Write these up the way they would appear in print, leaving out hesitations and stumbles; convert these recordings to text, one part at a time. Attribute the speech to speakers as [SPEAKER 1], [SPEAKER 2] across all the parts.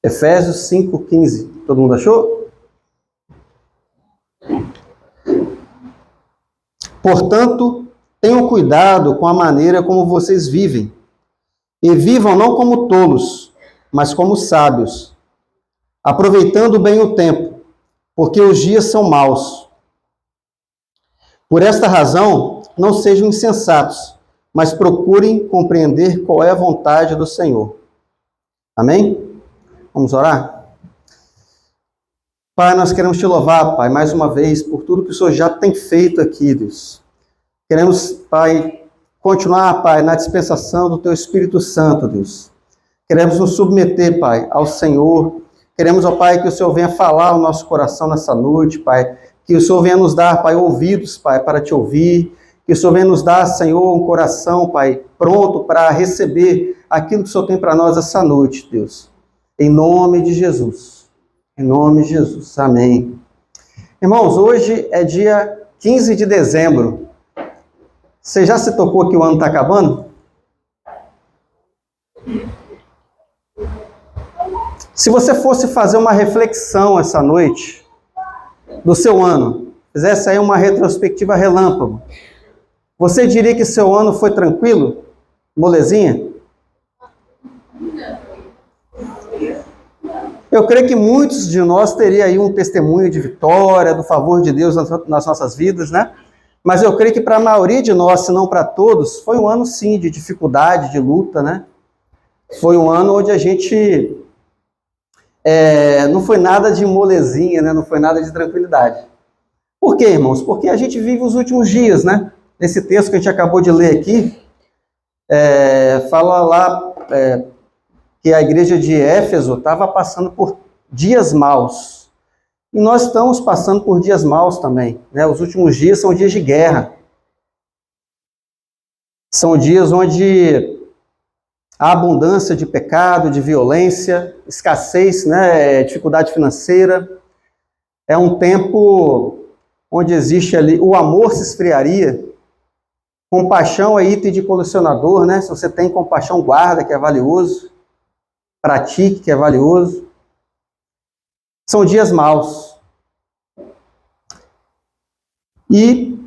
[SPEAKER 1] Efésios 5:15. Todo mundo achou? Portanto, tenham cuidado com a maneira como vocês vivem, e vivam não como tolos, mas como sábios, aproveitando bem o tempo, porque os dias são maus. Por esta razão, não sejam insensatos, mas procurem compreender qual é a vontade do Senhor. Amém? Vamos orar? Pai, nós queremos te louvar, Pai, mais uma vez, por tudo que o Senhor já tem feito aqui, Deus. Queremos, Pai, continuar, Pai, na dispensação do Teu Espírito Santo, Deus. Queremos nos submeter, Pai, ao Senhor. Queremos, ó Pai, que o Senhor venha falar ao nosso coração nessa noite, Pai. Que o Senhor venha nos dar, Pai, ouvidos, Pai, para te ouvir. Que o Senhor venha nos dar, Senhor, um coração, Pai, pronto para receber aquilo que o Senhor tem para nós essa noite, Deus. Em nome de Jesus. Em nome de Jesus. Amém. Irmãos, hoje é dia 15 de dezembro. Você já se tocou que o ano está acabando? Se você fosse fazer uma reflexão essa noite do seu ano, fizesse aí uma retrospectiva relâmpago, você diria que seu ano foi tranquilo? Molezinha? Eu creio que muitos de nós teriam aí um testemunho de vitória, do favor de Deus nas nossas vidas, né? Mas eu creio que para a maioria de nós, se não para todos, foi um ano sim de dificuldade, de luta, né? Foi um ano onde a gente não foi nada de molezinha, né? Não foi nada de tranquilidade. Por quê, irmãos? Porque a gente vive os últimos dias, né? Nesse texto que a gente acabou de ler aqui, fala lá que a igreja de Éfeso estava passando por dias maus. E nós estamos passando por dias maus também, né? Os últimos dias são dias de guerra. São dias onde há abundância de pecado, de violência, escassez, né? Dificuldade financeira. É um tempo onde existe ali, o amor se esfriaria. Compaixão é item de colecionador, né? Se você tem compaixão, guarda, que é valioso. Pratique, que é valioso. São dias maus. E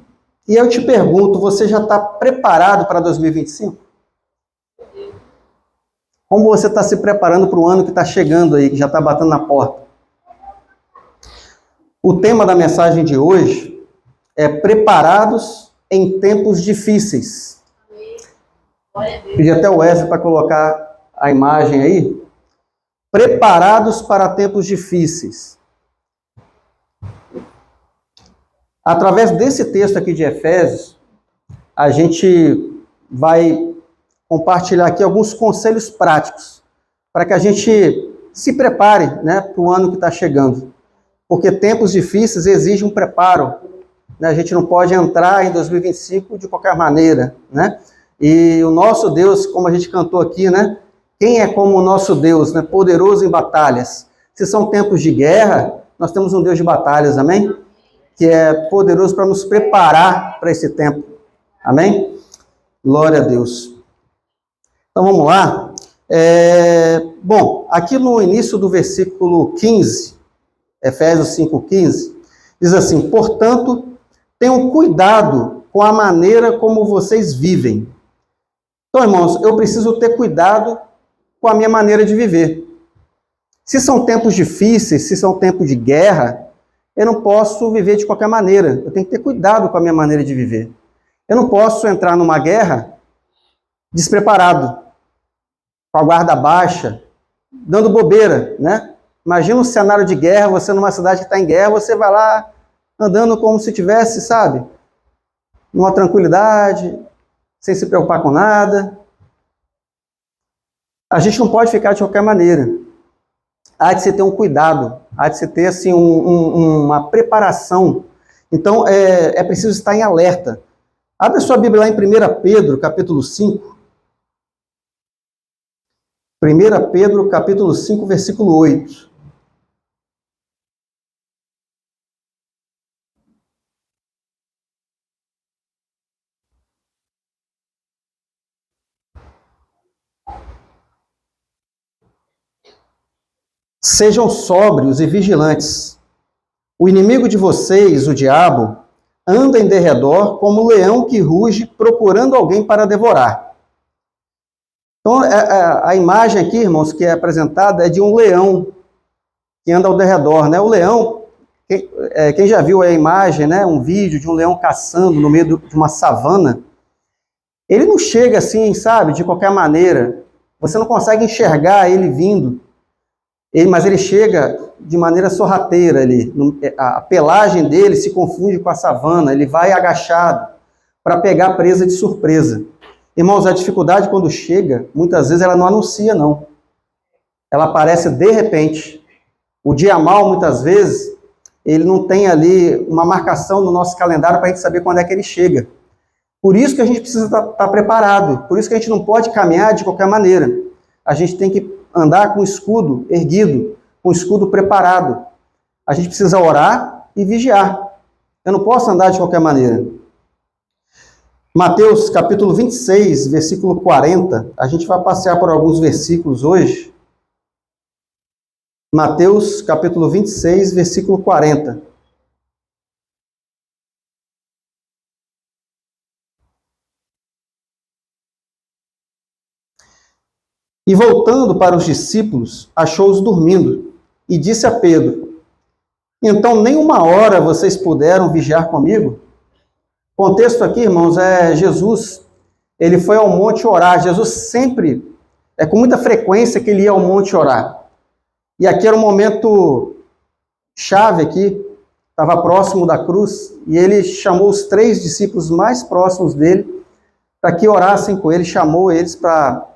[SPEAKER 1] eu te pergunto, você já está preparado para 2025? Como você está se preparando para o ano que está chegando aí, que já está batendo na porta? O tema da mensagem de hoje é preparados em tempos difíceis. Pedi até o Wesley para colocar a imagem aí. Preparados para tempos difíceis. Através desse texto aqui de Efésios, a gente vai compartilhar aqui alguns conselhos práticos para que a gente se prepare, né, para o ano que está chegando. Porque tempos difíceis exigem um preparo. Né? A gente não pode entrar em 2025 de qualquer maneira. Né? E o nosso Deus, como a gente cantou aqui, né? Quem é como o nosso Deus, né? Poderoso em batalhas. Se são tempos de guerra, nós temos um Deus de batalhas, amém? Que é poderoso para nos preparar para esse tempo. Amém? Glória a Deus. Então vamos lá. Bom, aqui no início do versículo 15, Efésios 5:15, diz assim: portanto, tenham cuidado com a maneira como vocês vivem. Então, irmãos, eu preciso ter cuidado com a minha maneira de viver. Se são tempos difíceis, se são tempos de guerra, eu não posso viver de qualquer maneira. Eu tenho que ter cuidado com a minha maneira de viver. Eu não posso entrar numa guerra despreparado, com a guarda baixa, dando bobeira, né? Imagina um cenário de guerra, você numa cidade que está em guerra, você vai lá andando como se tivesse, sabe, numa tranquilidade, sem se preocupar com nada. A gente não pode ficar de qualquer maneira. Há de se ter um cuidado, há de se ter assim, uma preparação. Então, é preciso estar em alerta. Abre sua Bíblia lá em 1 Pedro, capítulo 5. 1 Pedro, capítulo 5, versículo 8. Sejam sóbrios e vigilantes. O inimigo de vocês, o diabo, anda em derredor como um leão que ruge procurando alguém para devorar. Então, a imagem aqui, irmãos, que é apresentada é de um leão que anda ao derredor, né? O leão, quem já viu a imagem, né? Um vídeo de um leão caçando no meio de uma savana, ele não chega assim, sabe, de qualquer maneira. Você não consegue enxergar ele vindo, mas ele chega de maneira sorrateira ali. A pelagem dele se confunde com a savana, ele vai agachado para pegar a presa de surpresa. Irmãos, a dificuldade quando chega, muitas vezes ela não anuncia, não. Ela aparece de repente. O dia mal, muitas vezes, ele não tem ali uma marcação no nosso calendário para a gente saber quando é que ele chega. Por isso que a gente precisa estar preparado. Por isso que a gente não pode caminhar de qualquer maneira. A gente tem que andar com o escudo erguido, com o escudo preparado. A gente precisa orar e vigiar. Eu não posso andar de qualquer maneira. Mateus capítulo 26, versículo 40. A gente vai passear por alguns versículos hoje. Mateus capítulo 26, versículo 40. E voltando para os discípulos, achou-os dormindo, e disse a Pedro: então nem uma hora vocês puderam vigiar comigo? O contexto aqui, irmãos, é Jesus, ele foi ao monte orar. Jesus sempre, com muita frequência que ele ia ao monte orar. E aqui era um momento chave aqui, estava próximo da cruz, e ele chamou os 3 discípulos mais próximos dele para que orassem com ele, chamou eles para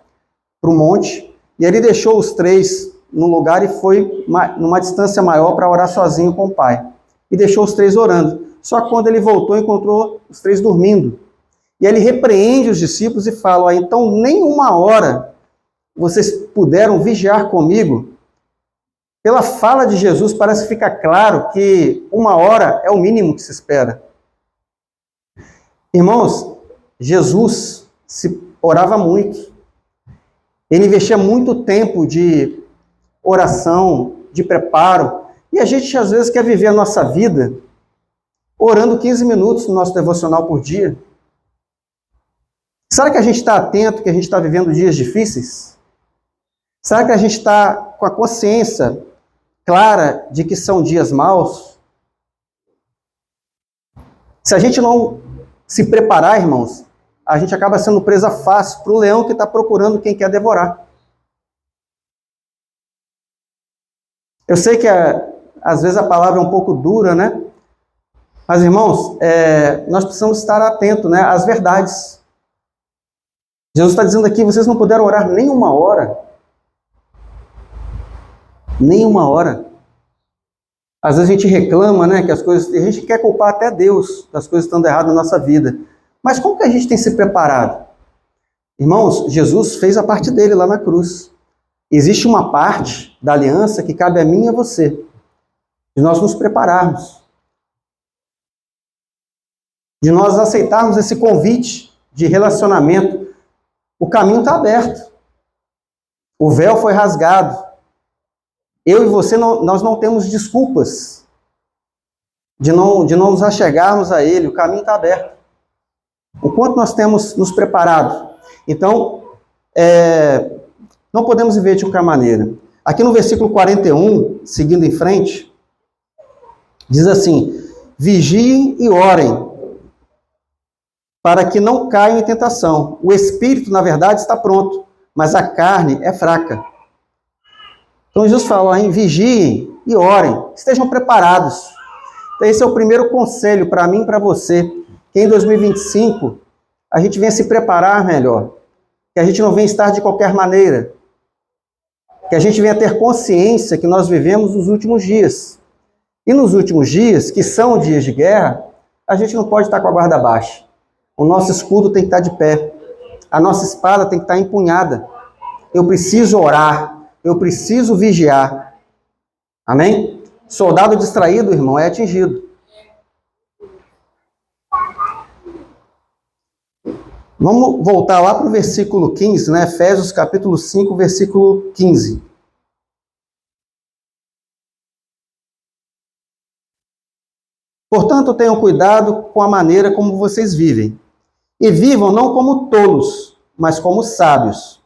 [SPEAKER 1] o monte, e ele deixou os 3 no lugar e foi numa distância maior para orar sozinho com o Pai. E deixou os 3 orando. Só que quando ele voltou, encontrou os 3 dormindo. E ele repreende os discípulos e fala: então nem uma hora vocês puderam vigiar comigo? Pela fala de Jesus, parece ficar claro que uma hora é o mínimo que se espera. Irmãos, Jesus orava muito. Ele investia muito tempo de oração, de preparo. E a gente, às vezes, quer viver a nossa vida orando 15 minutos no nosso devocional por dia. Será que a gente está atento que a gente está vivendo dias difíceis? Será que a gente está com a consciência clara de que são dias maus? Se a gente não se preparar, irmãos, a gente acaba sendo presa fácil para o leão que está procurando quem quer devorar. Eu sei que às vezes a palavra é um pouco dura, né? Mas, irmãos, nós precisamos estar atentos, né, às verdades. Jesus está dizendo aqui: vocês não puderam orar nem uma hora. Nem uma hora. Às vezes a gente reclama, né, que as coisas... A gente quer culpar até Deus das coisas estando erradas na nossa vida. Mas como que a gente tem se preparado? Irmãos, Jesus fez a parte dele lá na cruz. Existe uma parte da aliança que cabe a mim e a você, de nós nos prepararmos, de nós aceitarmos esse convite de relacionamento. O caminho está aberto. O véu foi rasgado. Eu e você, nós não temos desculpas de não nos achegarmos a Ele. O caminho está aberto. O quanto nós temos nos preparado. Então, não podemos viver de qualquer maneira. Aqui no versículo 41, seguindo em frente, diz assim: vigiem e orem, para que não caiam em tentação. O espírito, na verdade, está pronto, mas a carne é fraca. Então Jesus fala: vigiem e orem, estejam preparados. Então esse é o primeiro conselho para mim e para você, que em 2025 a gente venha se preparar melhor, que a gente não venha estar de qualquer maneira, que a gente venha ter consciência que nós vivemos nos últimos dias. E nos últimos dias, que são dias de guerra, a gente não pode estar com a guarda baixa. O nosso escudo tem que estar de pé. A nossa espada tem que estar empunhada. Eu preciso orar. Eu preciso vigiar. Amém? Soldado distraído, irmão, é atingido. Vamos voltar lá para o versículo 15, né? Efésios capítulo 5, versículo 15. Portanto, tenham cuidado com a maneira como vocês vivem. E vivam não como tolos, mas como sábios.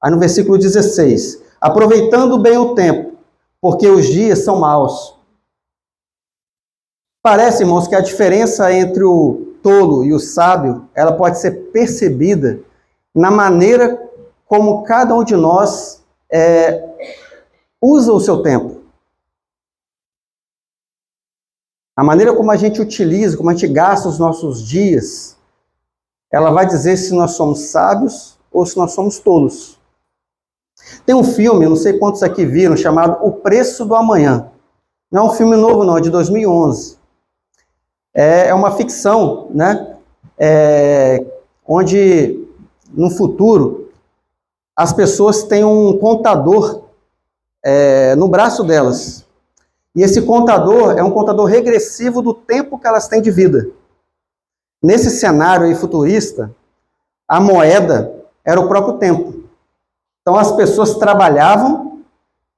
[SPEAKER 1] Aí no versículo 16. Aproveitando bem o tempo, porque os dias são maus. Parece, irmãos, que a diferença entre o tolo e o sábio, ela pode ser percebida na maneira como cada um de nós usa o seu tempo. A maneira como a gente utiliza, como a gente gasta os nossos dias, ela vai dizer se nós somos sábios ou se nós somos tolos. Tem um filme, não sei quantos aqui viram, chamado O Preço do Amanhã. Não é um filme novo, não, é de 2011. É uma ficção, né? Onde, no futuro, as pessoas têm um contador no braço delas. E esse contador é um contador regressivo do tempo que elas têm de vida. Nesse cenário aí futurista, a moeda era o próprio tempo. Então as pessoas trabalhavam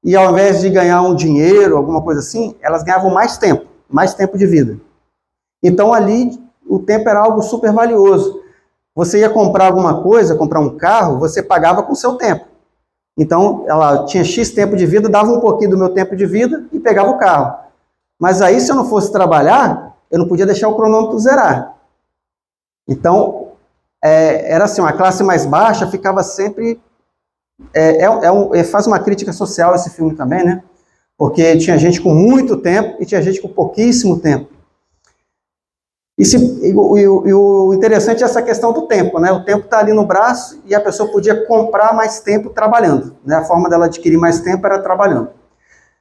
[SPEAKER 1] e ao invés de ganhar um dinheiro, alguma coisa assim, elas ganhavam mais tempo de vida. Então ali o tempo era algo super valioso. Você ia comprar alguma coisa, comprar um carro, você pagava com o seu tempo. Então, ela tinha X tempo de vida, dava um pouquinho do meu tempo de vida e pegava o carro. Mas aí, se eu não fosse trabalhar, eu não podia deixar o cronômetro zerar. Então, era assim, uma classe mais baixa ficava sempre... faz uma crítica social esse filme também, né? Porque tinha gente com muito tempo e tinha gente com pouquíssimo tempo. E o interessante é essa questão do tempo, né? O tempo está ali no braço e a pessoa podia comprar mais tempo trabalhando, né? A forma dela adquirir mais tempo era trabalhando.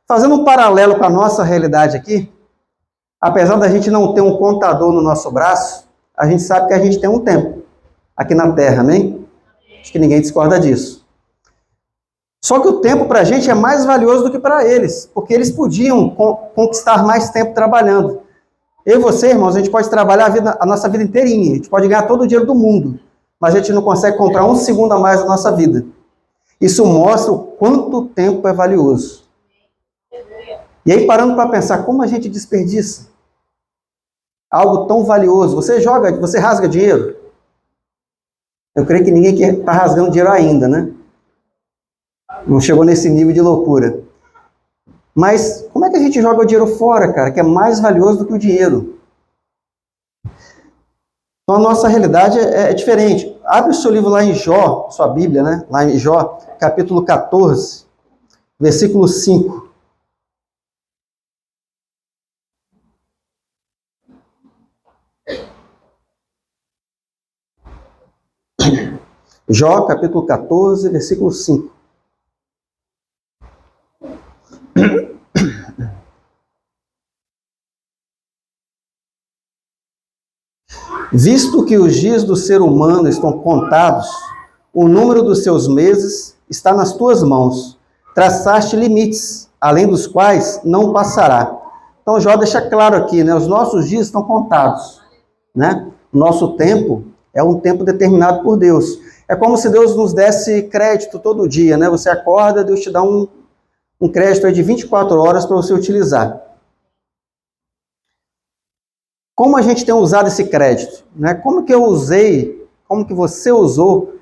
[SPEAKER 1] Fazendo um paralelo com a nossa realidade aqui, apesar da gente não ter um contador no nosso braço, a gente sabe que a gente tem um tempo aqui na Terra, né? Acho que ninguém discorda disso. Só que o tempo para a gente é mais valioso do que para eles, porque eles podiam conquistar mais tempo trabalhando. Eu e você, irmãos, a gente pode trabalhar a nossa vida inteirinha, a gente pode ganhar todo o dinheiro do mundo, mas a gente não consegue comprar um segundo a mais da nossa vida. Isso mostra o quanto o tempo é valioso. E aí, parando para pensar, como a gente desperdiça algo tão valioso? Você rasga dinheiro? Eu creio que ninguém está rasgando dinheiro ainda, né? Não chegou nesse nível de loucura. Mas como é que a gente joga o dinheiro fora, cara, que é mais valioso do que o dinheiro? Então a nossa realidade é diferente. Abre o seu livro lá em Jó, sua Bíblia, né? Lá em Jó, capítulo 14, versículo 5. Jó, capítulo 14, versículo 5. Visto que os dias do ser humano estão contados, o número dos seus meses está nas tuas mãos. Traçaste limites, além dos quais não passará. Então Jó deixa claro aqui, né? Os nossos dias estão contados, né? O nosso tempo é um tempo determinado por Deus. É como se Deus nos desse crédito todo dia, né? Você acorda, Deus te dá um crédito aí de 24 horas para você utilizar. Como a gente tem usado esse crédito? Né? Como que você usou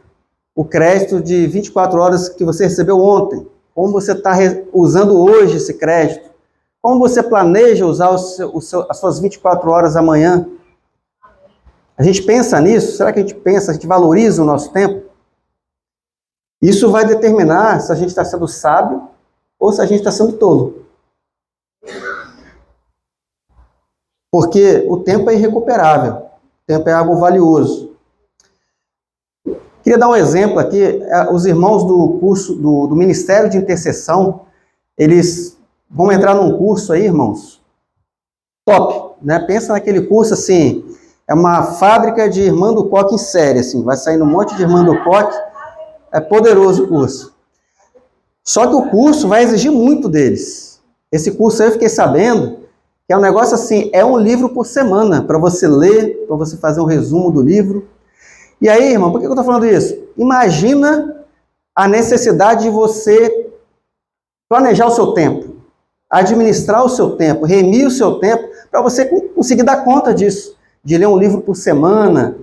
[SPEAKER 1] o crédito de 24 horas que você recebeu ontem? Como você está usando hoje esse crédito? Como você planeja usar as suas 24 horas amanhã? A gente pensa nisso? Será que a gente valoriza o nosso tempo? Isso vai determinar se a gente está sendo sábio ou se a gente está sendo tolo. Porque o tempo é irrecuperável, o tempo é algo valioso. Queria dar um exemplo aqui, os irmãos do curso do Ministério de Intercessão, eles vão entrar num curso aí, irmãos, top, né? Pensa naquele curso assim, é uma fábrica de irmã do coque em série, assim, vai saindo um monte de irmã do coque, é poderoso o curso. Só que o curso vai exigir muito deles. Esse curso aí eu fiquei sabendo que é um negócio assim, é um livro por semana, para você ler, para você fazer um resumo do livro. E aí, irmão, por que eu estou falando isso? Imagina a necessidade de você planejar o seu tempo. administrar o seu tempo, remir o seu tempo, para você conseguir dar conta disso, de ler um livro por semana,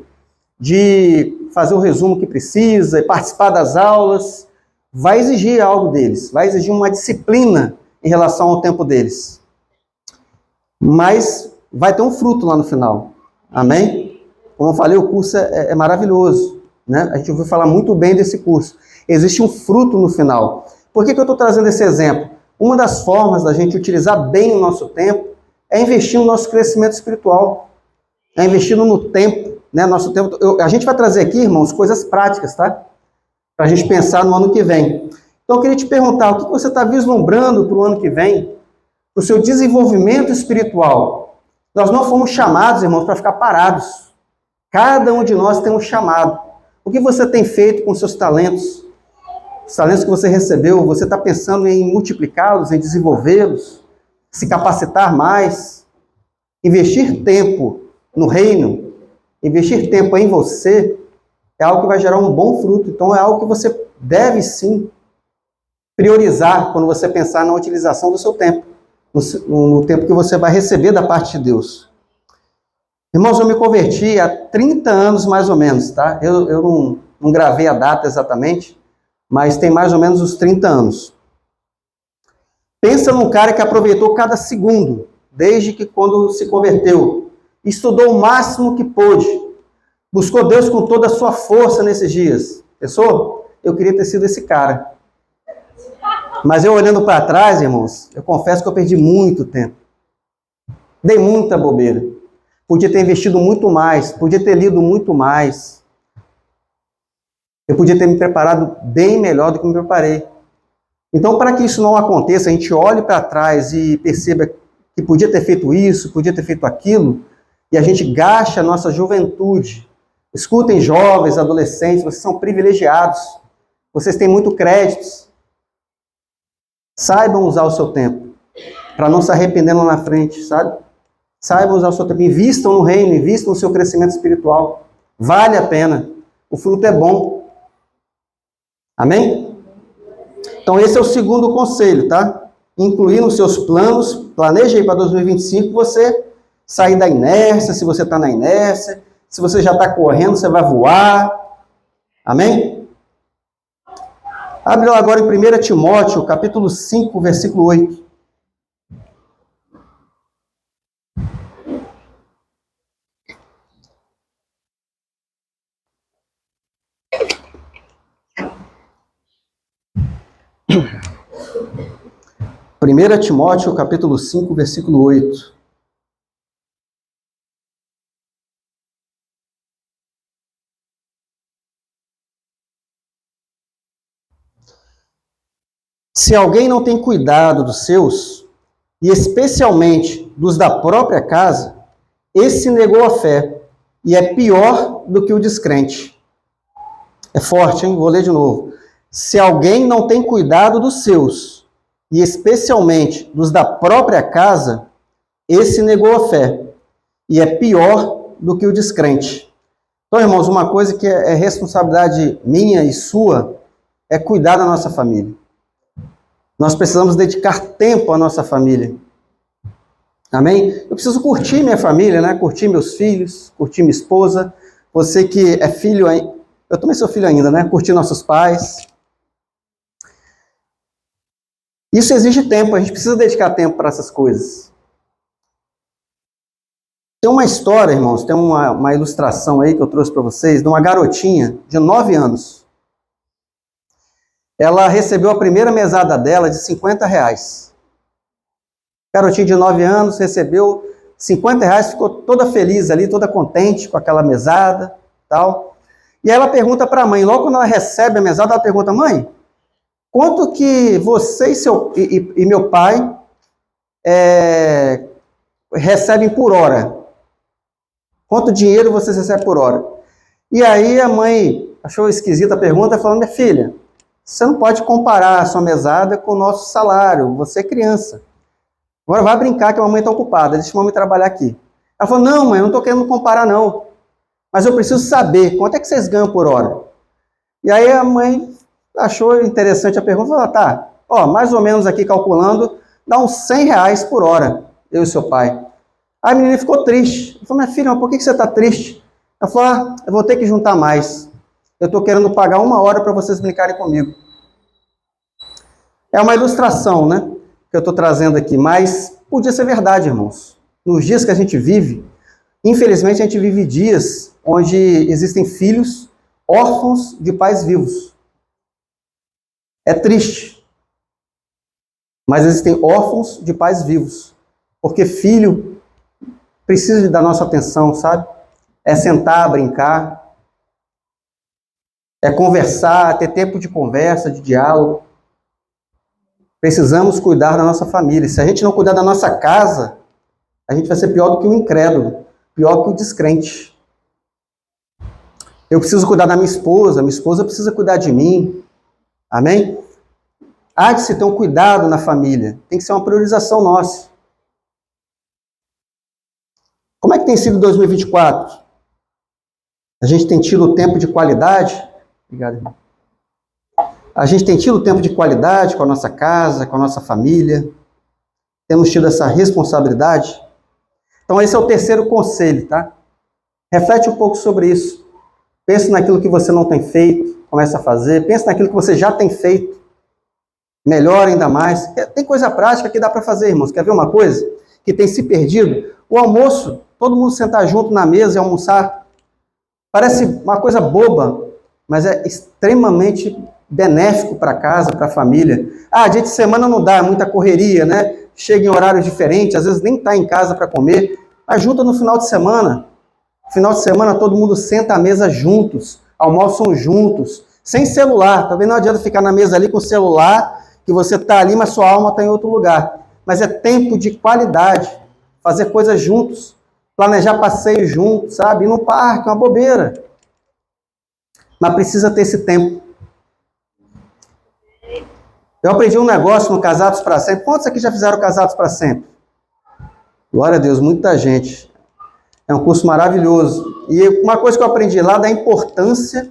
[SPEAKER 1] de fazer o resumo que precisa, participar das aulas, vai exigir algo deles, vai exigir uma disciplina em relação ao tempo deles. Mas vai ter um fruto lá no final. Amém? Como eu falei, o curso é maravilhoso, né? A gente ouviu falar muito bem desse curso. Existe um fruto no final. Por que eu estou trazendo esse exemplo? Uma das formas da gente utilizar bem o nosso tempo é investir no nosso crescimento espiritual, é investindo no tempo, né? Nosso tempo. A gente vai trazer aqui, irmãos, coisas práticas, tá? Para a gente pensar no ano que vem. Então eu queria te perguntar, o que você está vislumbrando para o ano que vem, para o seu desenvolvimento espiritual? Nós não fomos chamados, irmãos, para ficar parados. Cada um de nós tem um chamado. O que você tem feito com seus talentos? Os talentos que você recebeu, você está pensando em multiplicá-los, em desenvolvê-los, se capacitar mais, investir tempo no reino, investir tempo em você, é algo que vai gerar um bom fruto. Então é algo que você deve sim priorizar quando você pensar na utilização do seu tempo, no tempo que você vai receber da parte de Deus. Irmãos, eu me converti há 30 anos mais ou menos, tá? Eu não gravei a data exatamente, mas tem mais ou menos uns 30 anos. Pensa num cara que aproveitou cada segundo, desde que quando se converteu, estudou o máximo que pôde, buscou Deus com toda a sua força nesses dias. Pensou? Eu queria ter sido esse cara. Mas eu olhando para trás, irmãos, eu confesso que eu perdi muito tempo. Dei muita bobeira. Podia ter investido muito mais, podia ter lido muito mais. Eu podia ter me preparado bem melhor do que me preparei. Então, para que isso não aconteça, a gente olhe para trás e perceba que podia ter feito isso, podia ter feito aquilo, e a gente gaste a nossa juventude. Escutem, jovens, adolescentes, vocês são privilegiados. Vocês têm muito créditos. Saibam usar o seu tempo, para não se arrepender lá na frente, sabe? Saibam usar o seu tempo. Invistam no reino, invistam no seu crescimento espiritual. Vale a pena. O fruto é bom. Amém? Então esse é o segundo conselho, tá? Incluir nos seus planos, planeje aí para 2025, você sair da inércia, se você está na inércia, se você já está correndo, você vai voar. Amém? Abre lá agora em 1 Timóteo, capítulo 5, versículo 8. Primeira Timóteo, capítulo 5, versículo 8. Se alguém não tem cuidado dos seus, e especialmente dos da própria casa, esse negou a fé, e é pior do que o descrente. É forte, hein? Vou ler de novo. Se alguém não tem cuidado dos seus, e especialmente dos da própria casa, esse negou a fé, e é pior do que o descrente. Então, irmãos, uma coisa que é responsabilidade minha e sua é cuidar da nossa família. Nós precisamos dedicar tempo à nossa família. Amém? Eu preciso curtir minha família, né? Curtir meus filhos, curtir minha esposa. Você que é filho, eu também sou filho ainda, né? Curtir nossos pais. Isso exige tempo, a gente precisa dedicar tempo para essas coisas. Tem uma história, irmãos, tem uma ilustração aí que eu trouxe para vocês, de uma garotinha de 9 anos. Ela recebeu a primeira mesada dela de R$50. Garotinha de 9 anos recebeu R$50, ficou toda feliz ali, toda contente com aquela mesada, tal. E aí ela pergunta para a mãe, logo quando ela recebe a mesada, ela pergunta, mãe, quanto que você e meu pai recebem por hora? Quanto dinheiro vocês recebem por hora? E aí a mãe achou esquisita a pergunta, falou, minha filha, você não pode comparar a sua mesada com o nosso salário, você é criança. Agora vai brincar que a mamãe está ocupada, deixa a mamãe trabalhar aqui. Ela falou, não mãe, eu não estou querendo comparar não, mas eu preciso saber, quanto é que vocês ganham por hora? E aí a mãe achou interessante a pergunta, falou, tá, ó, mais ou menos aqui calculando, dá uns 100 reais por hora, eu e seu pai. Aí a menina ficou triste. Eu falei, minha filha, mas por que você está triste? Ela falou, eu vou ter que juntar mais. Eu estou querendo pagar 1 hora para vocês brincarem comigo. É uma ilustração, né, que eu estou trazendo aqui, mas podia ser verdade, irmãos. Nos dias que a gente vive, infelizmente a gente vive dias onde existem filhos órfãos de pais vivos. É triste, mas existem órfãos de pais vivos, porque filho precisa da nossa atenção, sabe? É sentar, brincar, é conversar, ter tempo de conversa, de diálogo. Precisamos cuidar da nossa família. Se a gente não cuidar da nossa casa, a gente vai ser pior do que o incrédulo, pior que o descrente. Eu preciso cuidar da minha esposa precisa cuidar de mim. Amém? Há de se ter um cuidado na família. Tem que ser uma priorização nossa. Como é que tem sido 2024? A gente tem tido tempo de qualidade? Obrigado, irmão. A gente tem tido tempo de qualidade com a nossa casa, com a nossa família? Temos tido essa responsabilidade? Então esse é o terceiro conselho, tá? Reflete um pouco sobre isso. Pense naquilo que você não tem feito, comece a fazer. Pense naquilo que você já tem feito. Melhore ainda mais. Tem coisa prática que dá para fazer, irmãos. Quer ver uma coisa que tem se perdido? O almoço, todo mundo sentar junto na mesa e almoçar. Parece uma coisa boba, mas é extremamente benéfico para casa, para a família. Dia de semana não dá, é muita correria, né? Chega em horários diferentes, às vezes nem está em casa para comer. Ajuda no final de semana. No final de semana todo mundo senta à mesa juntos, almoçam juntos, sem celular. Também não adianta ficar na mesa ali com o celular, que você está ali, mas sua alma está em outro lugar. Mas é tempo de qualidade, fazer coisas juntos, planejar passeio juntos, sabe? Ir no parque, uma bobeira. Mas precisa ter esse tempo. Eu aprendi um negócio no Casados para Sempre. Quantos aqui já fizeram Casados para Sempre? Glória a Deus, muita gente. É um curso maravilhoso. E uma coisa que eu aprendi lá da importância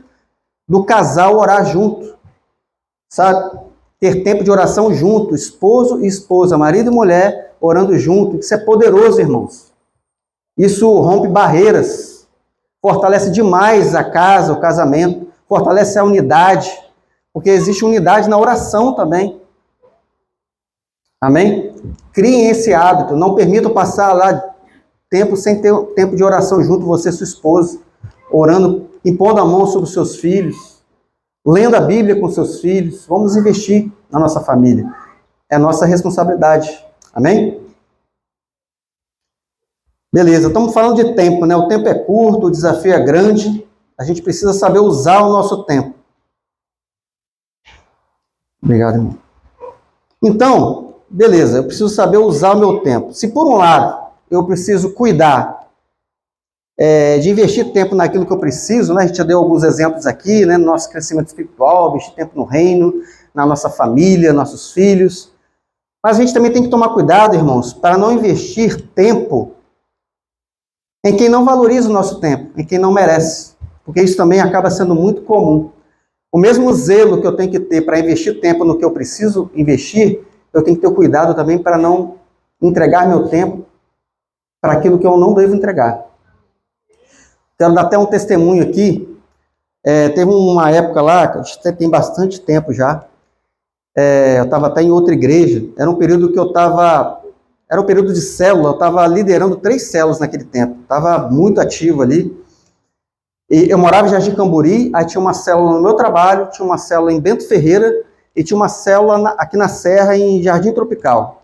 [SPEAKER 1] do casal orar junto. Sabe? Ter tempo de oração junto, esposo e esposa, marido e mulher orando junto. Isso é poderoso, irmãos. Isso rompe barreiras, fortalece demais a casa, o casamento, fortalece a unidade, porque existe unidade na oração também. Amém? Criem esse hábito, não permitam passar lá tempo sem ter tempo de oração junto, você e sua esposa, orando, impondo a mão sobre os seus filhos, lendo a Bíblia com seus filhos. Vamos investir na nossa família. É nossa responsabilidade. Amém? Beleza, estamos falando de tempo, né? O tempo é curto, o desafio é grande. A gente precisa saber usar o nosso tempo. Obrigado, irmão. Então, beleza, eu preciso saber usar o meu tempo. Se por um lado eu preciso cuidar de investir tempo naquilo que eu preciso, né? A gente já deu alguns exemplos aqui, né? No nosso crescimento espiritual, investir tempo no reino, na nossa família, nossos filhos. Mas a gente também tem que tomar cuidado, irmãos, para não investir tempo em quem não valoriza o nosso tempo, em quem não merece. Porque isso também acaba sendo muito comum. O mesmo zelo que eu tenho que ter para investir tempo no que eu preciso investir, eu tenho que ter cuidado também para não entregar meu tempo para aquilo que eu não devo entregar. Quero dar até um testemunho aqui. Teve uma época lá, que até tem bastante tempo já, eu estava até em outra igreja, era um período que eu estava, era um período de célula, eu estava liderando 3 células naquele tempo, estava muito ativo ali. E eu morava em Jardim Camburi, aí tinha uma célula no meu trabalho, tinha uma célula em Bento Ferreira e tinha uma célula aqui na Serra, em Jardim Tropical.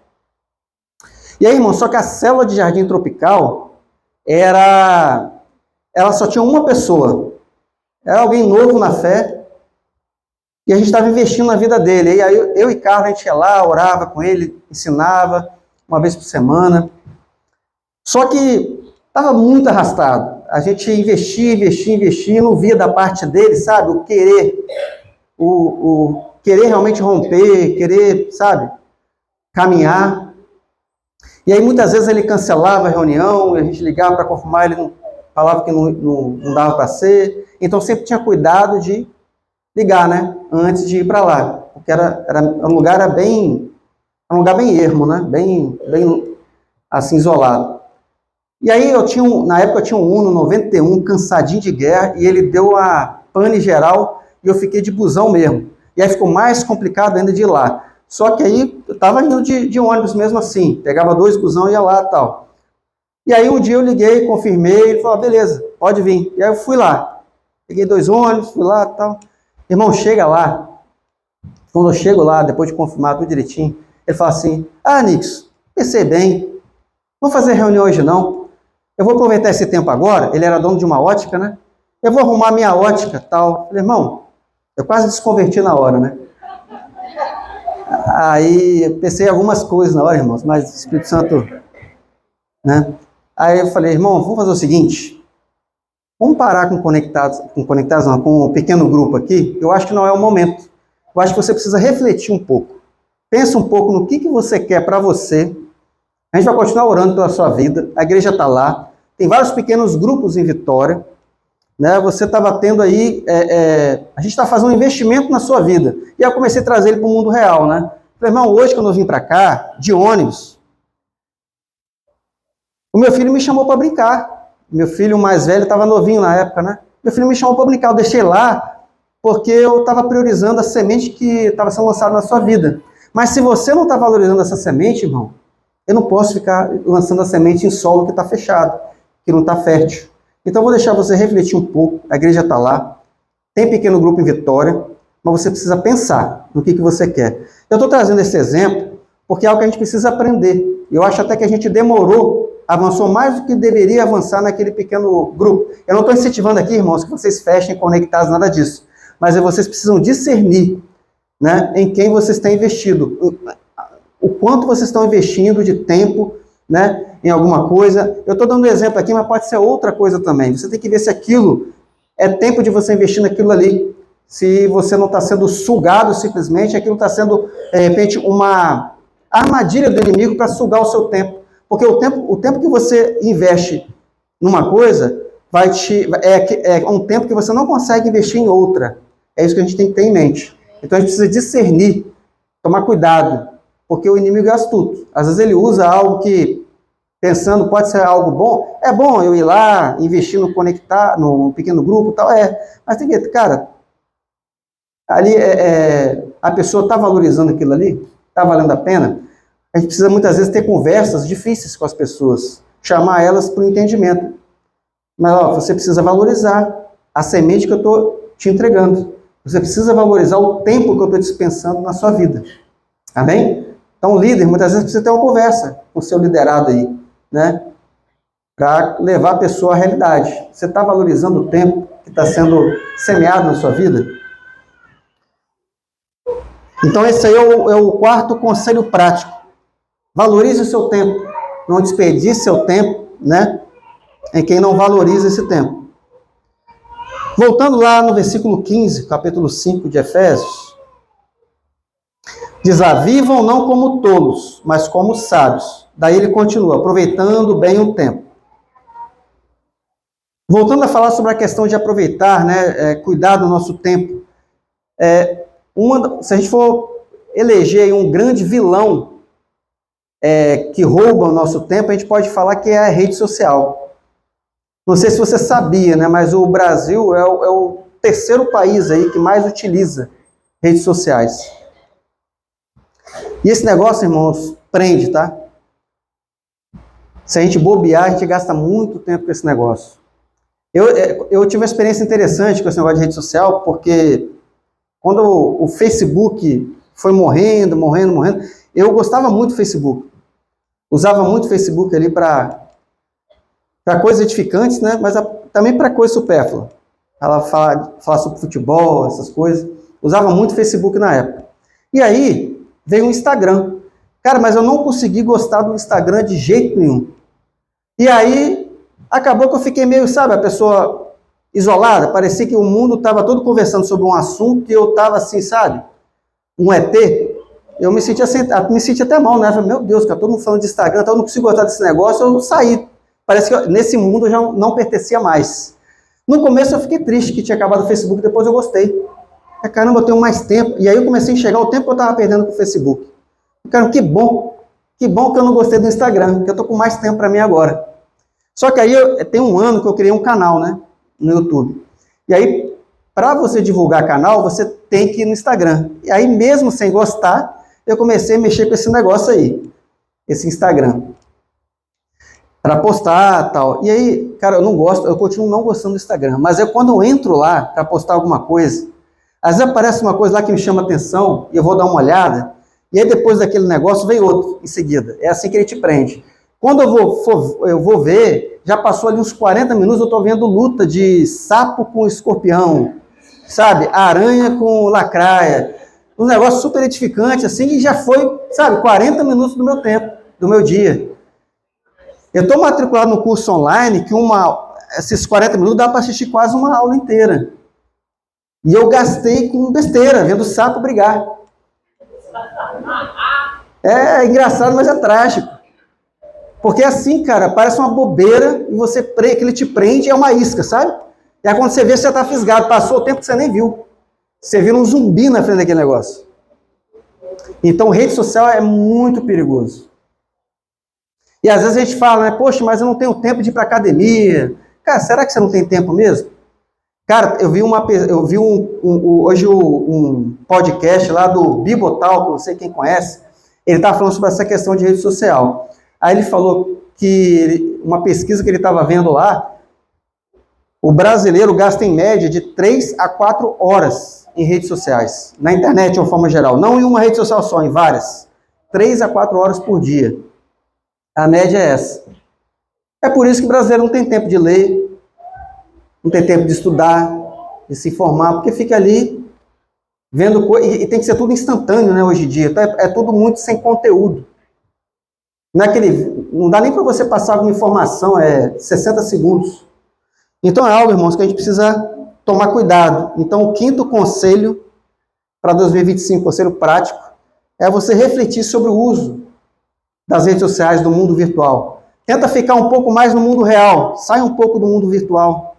[SPEAKER 1] E aí, irmão, só que a célula de Jardim Tropical ela só tinha uma pessoa. Era alguém novo na fé e a gente estava investindo na vida dele. E aí eu e Carlos, a gente ia lá, orava com ele, ensinava uma vez por semana. Só que estava muito arrastado. A gente investia, não via da parte dele, sabe? O querer, o querer realmente romper, querer, sabe? Caminhar. E aí muitas vezes ele cancelava a reunião, a gente ligava para confirmar, ele falava que não dava para ser. Então sempre tinha cuidado de ligar, né? Antes de ir para lá. Porque o lugar era um lugar bem ermo, né? Bem assim, isolado. E aí na época eu tinha um Uno 91, cansadinho de guerra, e ele deu a pane geral, e eu fiquei de busão mesmo. E aí ficou mais complicado ainda de ir lá. Só que aí eu estava indo de ônibus mesmo assim, pegava 2 busão e ia lá e tal. E aí um dia eu liguei, confirmei, ele falou, beleza, pode vir. E aí eu fui lá, peguei 2 ônibus, fui lá e tal. Irmão, chega lá. Quando eu chego lá, depois de confirmar tudo direitinho, ele fala assim, Nix, pensei bem, vou fazer reunião hoje não. Eu vou aproveitar esse tempo agora, ele era dono de uma ótica, né? Eu vou arrumar minha ótica tal. Falei, irmão, eu quase desconverti na hora, né? Aí eu pensei em algumas coisas na hora, irmãos, mas o Espírito Santo, né? Aí eu falei, irmão, vamos fazer o seguinte, vamos parar com com um pequeno grupo aqui, eu acho que não é o momento. Eu acho que você precisa refletir um pouco. Pensa um pouco no que você quer para você. A gente vai continuar orando pela sua vida, a igreja está lá, tem vários pequenos grupos em Vitória, né? Você estava tendo aí, a gente está fazendo um investimento na sua vida. E eu comecei a trazer ele para o mundo real, né? Falei, irmão, hoje quando eu vim para cá, de ônibus, o meu filho me chamou para brincar. Meu filho mais velho estava novinho na época, né? Meu filho me chamou para brincar, eu deixei lá, porque eu estava priorizando a semente que estava sendo lançada na sua vida. Mas se você não está valorizando essa semente, irmão, eu não posso ficar lançando a semente em solo que está fechado, que não está fértil. Então, eu vou deixar você refletir um pouco. A igreja está lá, tem pequeno grupo em Vitória, mas você precisa pensar no que você quer. Eu estou trazendo esse exemplo porque é algo que a gente precisa aprender. Eu acho até que a gente demorou, avançou mais do que deveria avançar naquele pequeno grupo. Eu não estou incentivando aqui, irmãos, que vocês fechem conectados, nada disso. Mas vocês precisam discernir, né, em quem vocês têm investido. O quanto vocês estão investindo de tempo, né, em alguma coisa. Eu estou dando um exemplo aqui, mas pode ser outra coisa também. Você tem que ver se aquilo é tempo de você investir naquilo ali. Se você não está sendo sugado simplesmente, aquilo está sendo, de repente, uma armadilha do inimigo para sugar o seu tempo. Porque o tempo que você investe numa coisa é um tempo que você não consegue investir em outra. É isso que a gente tem que ter em mente. Então a gente precisa discernir, tomar cuidado, porque o inimigo é astuto. Às vezes ele usa algo que, pensando, pode ser algo bom. É bom eu ir lá, investir no pequeno grupo e tal, mas tem que, cara, ali a pessoa está valorizando aquilo ali? Está valendo a pena? A gente precisa muitas vezes ter conversas difíceis com as pessoas, chamar elas para o entendimento. Mas você precisa valorizar a semente que eu estou te entregando. Você precisa valorizar o tempo que eu estou dispensando na sua vida. Amém? Então, o líder, muitas vezes, precisa ter uma conversa com o seu liderado aí, né? Para levar a pessoa à realidade. Você está valorizando o tempo que está sendo semeado na sua vida? Então, esse aí é o quarto conselho prático. Valorize o seu tempo. Não desperdice seu tempo, né, em quem não valoriza esse tempo. Voltando lá no versículo 15, capítulo 5 de Efésios, diz lá, vivam não como tolos, mas como sábios. Daí ele continua, aproveitando bem o tempo. Voltando a falar sobre a questão de aproveitar, né, cuidar do nosso tempo. Se a gente for eleger um grande vilão que rouba o nosso tempo, a gente pode falar que é a rede social. Não sei se você sabia, né, mas o Brasil é o terceiro país aí que mais utiliza redes sociais. E esse negócio, irmãos, prende, tá? Se a gente bobear, a gente gasta muito tempo com esse negócio. Eu tive uma experiência interessante com esse negócio de rede social, porque quando o Facebook foi morrendo, eu gostava muito do Facebook. Usava muito o Facebook ali para coisas edificantes, né? Mas também para coisas supérfluas. Ela falar sobre futebol, essas coisas. Usava muito o Facebook na época. E aí veio o Instagram. Cara, mas eu não consegui gostar do Instagram de jeito nenhum. E aí acabou que eu fiquei meio, sabe, a pessoa isolada. Parecia que o mundo estava todo conversando sobre um assunto e eu estava assim, sabe, um ET. Eu me senti até mal, né? Falei, meu Deus, cara, todo mundo falando de Instagram, então eu não consigo gostar desse negócio, eu saí. Parece que nesse mundo eu já não pertencia mais. No começo eu fiquei triste que tinha acabado o Facebook, depois eu gostei. Caramba, eu tenho mais tempo. E aí eu comecei a enxergar o tempo que eu estava perdendo com o Facebook. Cara, que bom que eu não gostei do Instagram, que eu tô com mais tempo para mim agora. Só que aí tem um ano que eu criei um canal, né, no YouTube. E aí, para você divulgar canal, você tem que ir no Instagram. E aí, mesmo sem gostar, eu comecei a mexer com esse negócio aí, esse Instagram, para postar tal. E aí, cara, eu continuo não gostando do Instagram, mas quando eu entro lá para postar alguma coisa, às vezes aparece uma coisa lá que me chama atenção, e eu vou dar uma olhada, e aí depois daquele negócio vem outro em seguida. É assim que ele te prende. Quando eu vou ver, já passou ali uns 40 minutos, eu estou vendo luta de sapo com escorpião, sabe? Aranha com lacraia. Um negócio super edificante, assim, e já foi, sabe, 40 minutos do meu tempo, do meu dia. Eu estou matriculado no curso online que esses 40 minutos dá para assistir quase uma aula inteira. E eu gastei com besteira, vendo sapo brigar. É engraçado, mas é trágico. Porque assim, cara, parece uma bobeira e que ele te prende, é uma isca, sabe? E aí quando você vê, você já tá fisgado. Passou o tempo que você nem viu. Você vira um zumbi na frente daquele negócio. Então, rede social é muito perigoso. E às vezes a gente fala, né? Poxa, mas eu não tenho tempo de ir pra academia. Cara, será que você não tem tempo mesmo? Cara, eu vi hoje um podcast lá do Bibotal, que não sei quem conhece. Ele estava falando sobre essa questão de rede social. Aí ele falou que uma pesquisa que ele estava vendo lá, o brasileiro gasta em média de 3 a 4 horas em redes sociais, na internet de uma forma geral, não em uma rede social só, em várias. 3 a 4 horas por dia. A média é essa. É por isso que o brasileiro não tem tempo de ler, não tem tempo de estudar, de se informar, porque fica ali vendo coisa, e tem que ser tudo instantâneo, né, hoje em dia. Então é tudo muito sem conteúdo. Não dá nem para você passar alguma informação, 60 segundos. Então é algo, irmãos, que a gente precisa tomar cuidado. Então o quinto conselho para 2025, conselho prático, é você refletir sobre o uso das redes sociais, do mundo virtual. Tenta ficar um pouco mais no mundo real, sai um pouco do mundo virtual.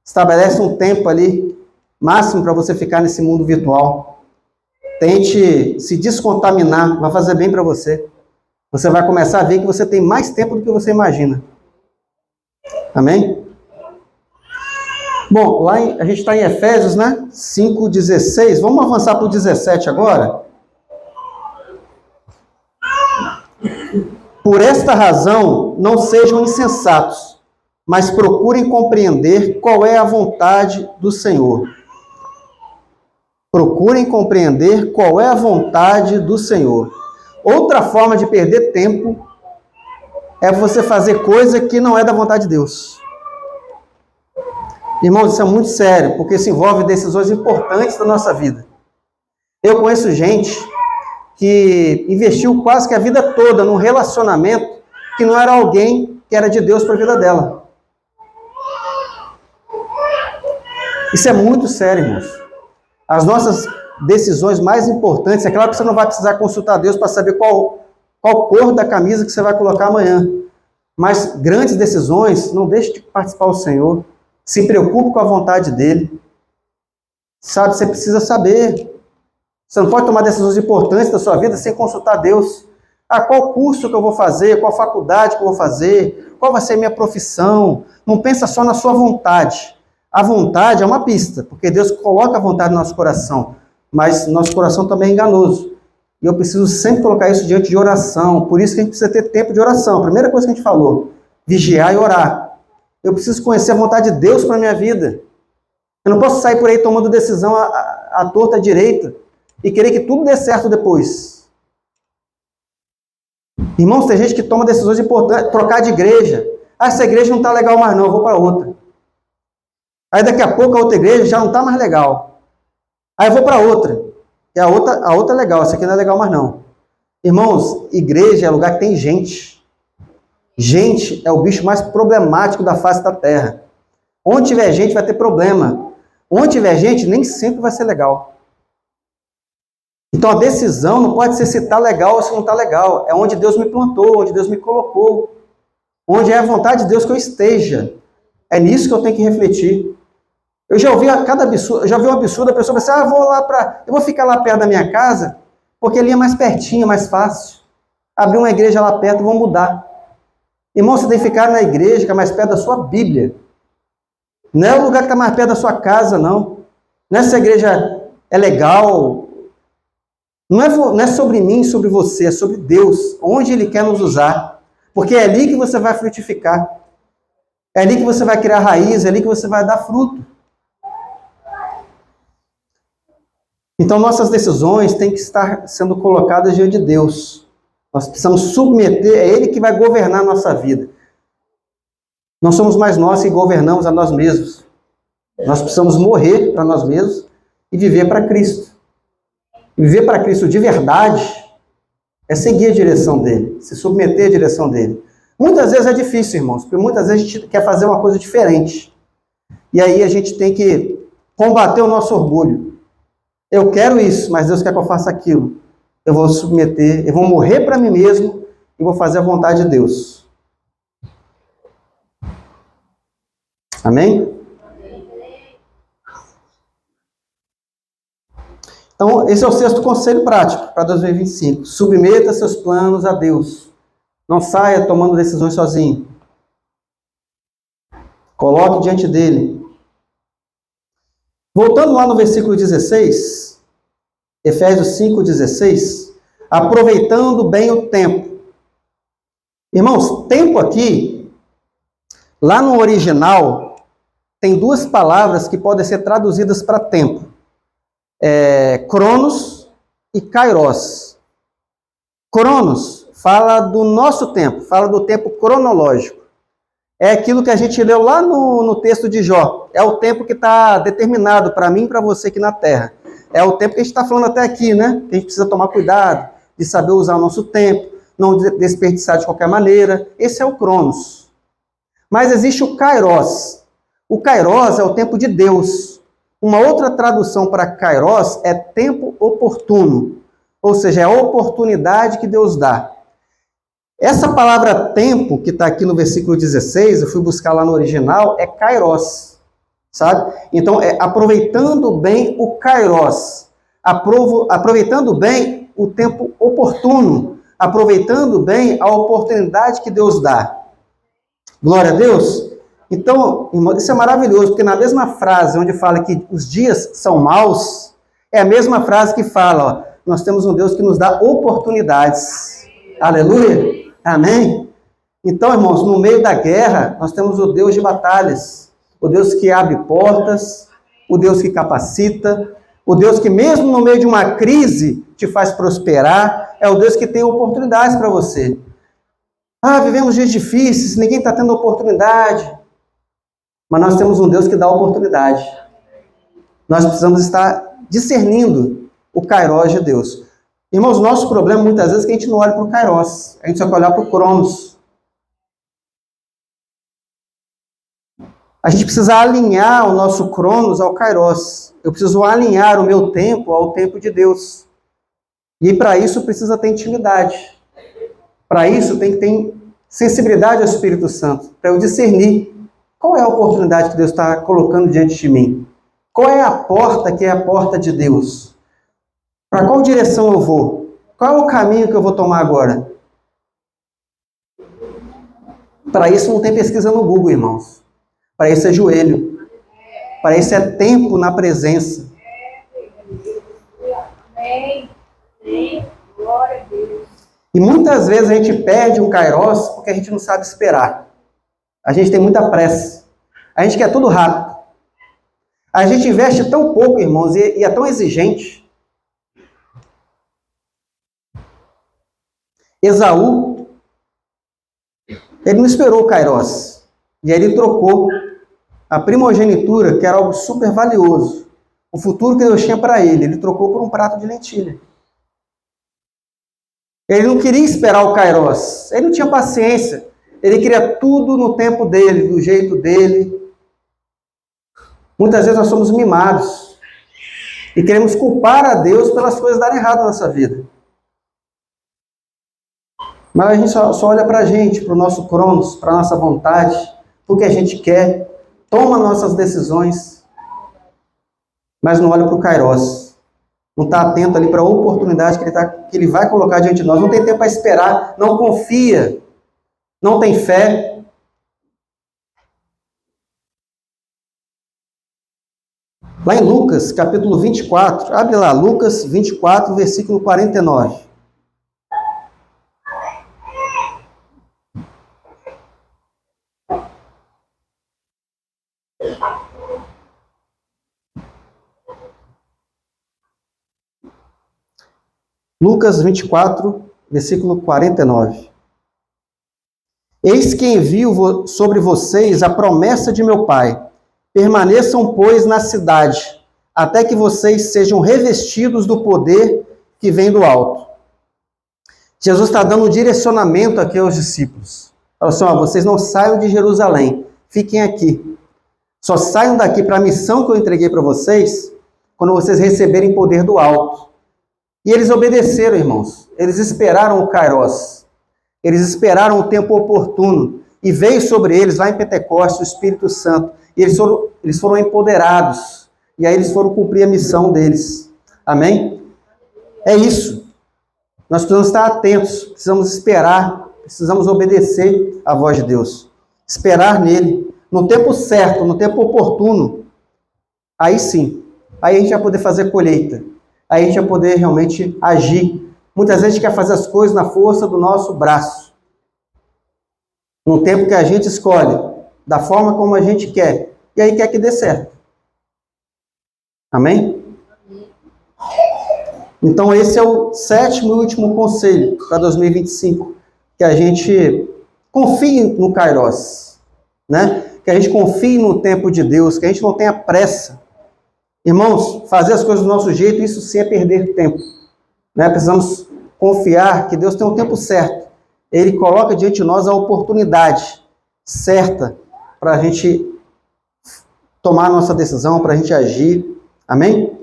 [SPEAKER 1] Estabelece um tempo ali, máximo para você ficar nesse mundo virtual. Tente se descontaminar, vai fazer bem para você. Você vai começar a ver que você tem mais tempo do que você imagina. Amém? Bom, a gente está em Efésios, né? 5:16. Vamos avançar para o 17 agora? Por esta razão, não sejam insensatos, mas procurem compreender qual é a vontade do Senhor. Procurem compreender qual é a vontade do Senhor. Outra forma de perder tempo é você fazer coisa que não é da vontade de Deus. Irmãos, isso é muito sério, porque isso envolve decisões importantes da nossa vida. Eu conheço gente que investiu quase que a vida toda num relacionamento que não era alguém que era de Deus para a vida dela. Isso é muito sério, irmãos. As nossas decisões mais importantes, é claro que você não vai precisar consultar Deus para saber qual cor da camisa que você vai colocar amanhã. Mas grandes decisões, não deixe de participar do Senhor. Se preocupe com a vontade dele. Sabe, você precisa saber. Você não pode tomar decisões importantes da sua vida sem consultar Deus. Qual curso que eu vou fazer? Qual faculdade que eu vou fazer? Qual vai ser a minha profissão? Não pensa só na sua vontade. A vontade é uma pista, porque Deus coloca a vontade no nosso coração. Mas nosso coração também é enganoso. E eu preciso sempre colocar isso diante de oração. Por isso que a gente precisa ter tempo de oração. A primeira coisa que a gente falou, vigiar e orar. Eu preciso conhecer a vontade de Deus para a minha vida. Eu não posso sair por aí tomando decisão à torta à direita e querer que tudo dê certo depois. Irmãos, tem gente que toma decisões importantes, trocar de igreja. Essa igreja não está legal mais não, eu vou para outra. Aí daqui a pouco a outra igreja já não está mais legal. Aí eu vou para outra. E a outra é legal, essa aqui não é legal mais não. Irmãos, igreja é lugar que tem gente. Gente é o bicho mais problemático da face da terra. Onde tiver gente vai ter problema. Onde tiver gente nem sempre vai ser legal. Então a decisão não pode ser se está legal ou se não está legal. É onde Deus me plantou, onde Deus me colocou. Onde é a vontade de Deus que eu esteja. É nisso que eu tenho que refletir. Eu já ouvi um absurdo, a pessoa pensa, eu vou ficar lá perto da minha casa, Porque ali é mais pertinho, é mais fácil. Abrir uma igreja lá perto, vão mudar. Irmão, você tem que ficar na igreja que é mais perto da sua Bíblia. Não é o lugar que está mais perto da sua casa, não. Não é se a igreja é legal. Não é sobre mim, sobre você, é sobre Deus. Onde Ele quer nos usar. Porque é ali que você vai frutificar. É ali que você vai criar raiz, é ali que você vai dar fruto. Então, nossas decisões têm que estar sendo colocadas diante de Deus. Nós precisamos submeter, é Ele que vai governar a nossa vida. Não somos mais nós que governamos a nós mesmos. Nós precisamos morrer para nós mesmos e viver para Cristo. Viver para Cristo de verdade é seguir a direção dEle, se submeter à direção dEle. Muitas vezes é difícil, irmãos, porque muitas vezes a gente quer fazer uma coisa diferente. E aí a gente tem que combater o nosso orgulho. Eu quero isso, mas Deus quer que eu faça aquilo. Eu vou submeter, eu vou morrer para mim mesmo e vou fazer a vontade de Deus. Amém? Então, esse é o 6º conselho prático para 2025. Submeta seus planos a Deus. Não saia tomando decisões sozinho. Coloque diante dele. Voltando lá no versículo 16, Efésios 5:16, aproveitando bem o tempo. Irmãos, tempo aqui, lá no original, tem 2 palavras que podem ser traduzidas para tempo. Cronos e kairos. Cronos fala do nosso tempo, fala do tempo cronológico. É aquilo que a gente leu lá no texto de Jó. É o tempo que está determinado para mim e para você aqui na Terra. É o tempo que a gente está falando até aqui, né? Que a gente precisa tomar cuidado de saber usar o nosso tempo, não desperdiçar de qualquer maneira. Esse é o Cronos. Mas existe o Kairos. O Kairos é o tempo de Deus. Uma outra tradução para Kairos é tempo oportuno. Ou seja, é a oportunidade que Deus dá. Essa palavra tempo, que está aqui no versículo 16, eu fui buscar lá no original, é kairos, sabe? Então, é aproveitando bem o kairos, aproveitando bem o tempo oportuno, aproveitando bem a oportunidade que Deus dá. Glória a Deus! Então, irmão, isso é maravilhoso, porque na mesma frase onde fala que os dias são maus, é a mesma frase que fala, ó, nós temos um Deus que nos dá oportunidades. Aleluia! Amém? Então, irmãos, no meio da guerra, nós temos o Deus de batalhas, o Deus que abre portas, o Deus que capacita, o Deus que mesmo no meio de uma crise te faz prosperar, é o Deus que tem oportunidades para você. Ah, vivemos dias difíceis, ninguém está tendo oportunidade, mas nós temos um Deus que dá oportunidade. Nós precisamos estar discernindo o kairos de Deus. Irmãos, nosso problema muitas vezes é que a gente não olha para o kairos, a gente só quer olhar para o cronos. A gente precisa alinhar o nosso cronos ao kairos. Eu preciso alinhar o meu tempo ao tempo de Deus. E para isso precisa ter intimidade. Para isso tem que ter sensibilidade ao Espírito Santo, para eu discernir qual é a oportunidade que Deus está colocando diante de mim. Qual é a porta que é a porta de Deus? Para qual direção eu vou? Qual é o caminho que eu vou tomar agora? Para isso não tem pesquisa no Google, irmãos. Para isso é joelho. Para isso é tempo na presença.
[SPEAKER 2] Glória a Deus.
[SPEAKER 1] E muitas vezes a gente perde um kairos porque a gente não sabe esperar. A gente tem muita pressa. A gente quer tudo rápido. A gente investe tão pouco, irmãos, e é tão exigente. Esaú, ele não esperou o kairos. E aí ele trocou a primogenitura, que era algo super valioso. O futuro que Deus tinha para ele trocou por um prato de lentilha. Ele não queria esperar o kairos. Ele não tinha paciência. Ele queria tudo no tempo dele, do jeito dele. Muitas vezes nós somos mimados. E queremos culpar a Deus pelas coisas darem errado na nossa vida. Mas a gente só olha para a gente, para o nosso cronos, para a nossa vontade, para o que a gente quer, toma nossas decisões, mas não olha para o kairos. não está atento ali para a oportunidade que ele vai colocar diante de nós, não tem tempo para esperar, não confia, não tem fé. Lá em Lucas, capítulo 24, abre lá, Lucas 24, versículo 49. Lucas 24, versículo 49. Eis que envio sobre vocês a promessa de meu Pai. Permaneçam, pois, na cidade, até que vocês sejam revestidos do poder que vem do alto. Jesus está dando um direcionamento aqui aos discípulos. Fala assim, vocês não saiam de Jerusalém, fiquem aqui. Só saiam daqui para a missão que eu entreguei para vocês, quando vocês receberem poder do alto. E eles obedeceram, irmãos. Eles esperaram o Kairos. Eles esperaram o tempo oportuno. E veio sobre eles, lá em Pentecostes, o Espírito Santo. E eles foram empoderados. E aí eles foram cumprir a missão deles. Amém? É isso. Nós precisamos estar atentos. Precisamos esperar. Precisamos obedecer à voz de Deus. Esperar nele. No tempo certo, no tempo oportuno. Aí sim. Aí a gente vai poder fazer colheita. Aí a gente vai poder realmente agir. Muitas vezes a gente quer fazer as coisas na força do nosso braço. No tempo que a gente escolhe, da forma como a gente quer. E aí quer que dê certo. Amém? Então esse é o 7º e último conselho para 2025. Que a gente confie no Kairos. Né? Que a gente confie no tempo de Deus. Que a gente não tenha pressa. Irmãos, fazer as coisas do nosso jeito, isso sim é perder tempo. Né? Precisamos confiar que Deus tem um tempo certo. Ele coloca diante de nós a oportunidade certa para a gente tomar a nossa decisão, para a gente agir. Amém?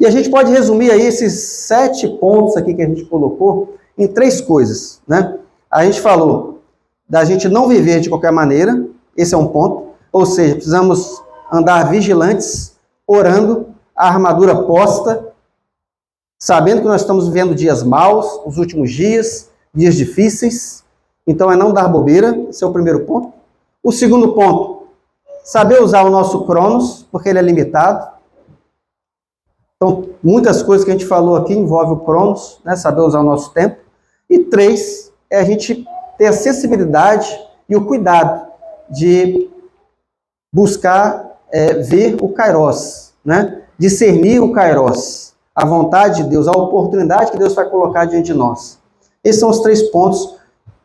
[SPEAKER 1] E a gente pode resumir aí esses 7 pontos aqui que a gente colocou em 3 coisas. Né? A gente falou da gente não viver de qualquer maneira, esse é um ponto. Ou seja, precisamos andar vigilantes, orando, a armadura posta, sabendo que nós estamos vivendo dias maus, os últimos dias difíceis, então é não dar bobeira, esse é o primeiro ponto. O segundo ponto, saber usar o nosso Cronos, porque ele é limitado. Então, muitas coisas que a gente falou aqui envolvem o Cronos, né, saber usar o nosso tempo. E 3, é a gente ter a sensibilidade e o cuidado de buscar ver o Kairos, né? Discernir o Kairos, a vontade de Deus, a oportunidade que Deus vai colocar diante de nós. Esses são os 3 pontos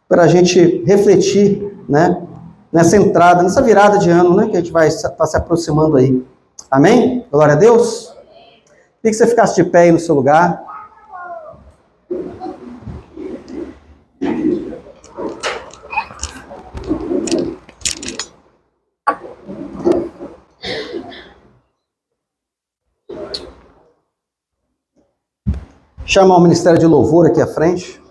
[SPEAKER 1] para a gente refletir, né? Nessa entrada, nessa virada de ano, né? Que a gente vai estar se aproximando aí. Amém? Glória a Deus. Queria que você ficasse de pé aí no seu lugar. Chamar o Ministério de Louvor aqui à frente.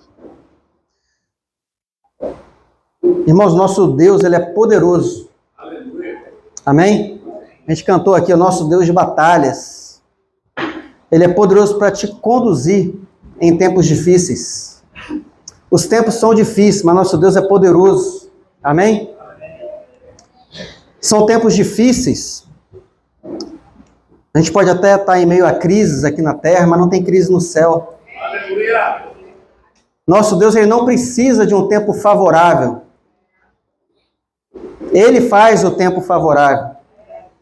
[SPEAKER 1] Irmãos, nosso Deus, ele é poderoso. Aleluia. Amém? A gente cantou aqui, o nosso Deus de batalhas. Ele é poderoso para te conduzir em tempos difíceis. Os tempos são difíceis, mas nosso Deus é poderoso. Amém? São tempos difíceis. A gente pode até estar em meio a crises aqui na terra, mas não tem crise no céu. Aleluia. Nosso Deus, ele não precisa de um tempo favorável. Ele faz o tempo favorável.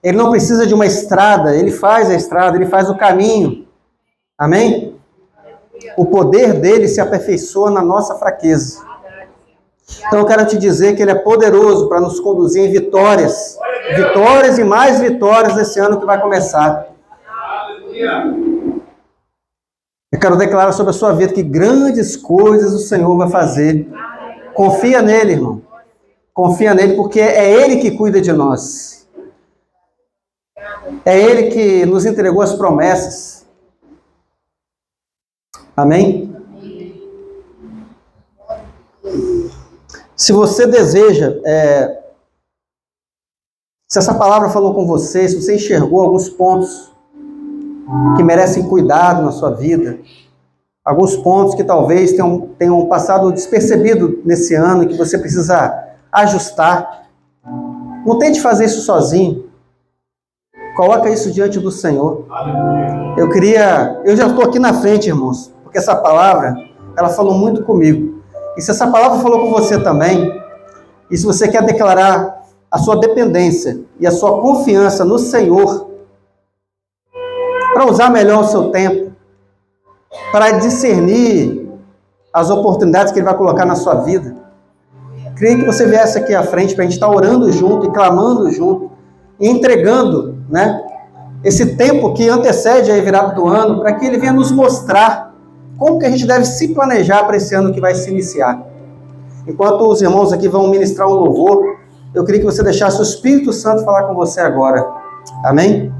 [SPEAKER 1] Ele não precisa de uma estrada, ele faz a estrada, ele faz o caminho. Amém? O poder dele se aperfeiçoa na nossa fraqueza. Então eu quero te dizer que ele é poderoso para nos conduzir em vitórias. Vitórias e mais vitórias nesse ano que vai começar. Eu quero declarar sobre a sua vida que grandes coisas o Senhor vai fazer. Confia nele, irmão. Confia nele, porque é ele que cuida de nós. É ele que nos entregou as promessas. Amém? Se você deseja, se essa palavra falou com você, se você enxergou alguns pontos que merecem cuidado na sua vida, alguns pontos que talvez tenham passado despercebido nesse ano e que você precisa ajustar. Não tente fazer isso sozinho. Coloca isso diante do Senhor. Eu já estou aqui na frente, irmãos, porque essa palavra, ela falou muito comigo. E se essa palavra falou com você também, e se você quer declarar a sua dependência e a sua confiança no Senhor, para usar melhor o seu tempo, para discernir as oportunidades que Ele vai colocar na sua vida, queria que você viesse aqui à frente para a gente estar orando junto e clamando junto, e entregando, né, esse tempo que antecede a virada do ano, para que Ele venha nos mostrar como que a gente deve se planejar para esse ano que vai se iniciar. Enquanto os irmãos aqui vão ministrar um louvor, eu queria que você deixasse o Espírito Santo falar com você agora. Amém?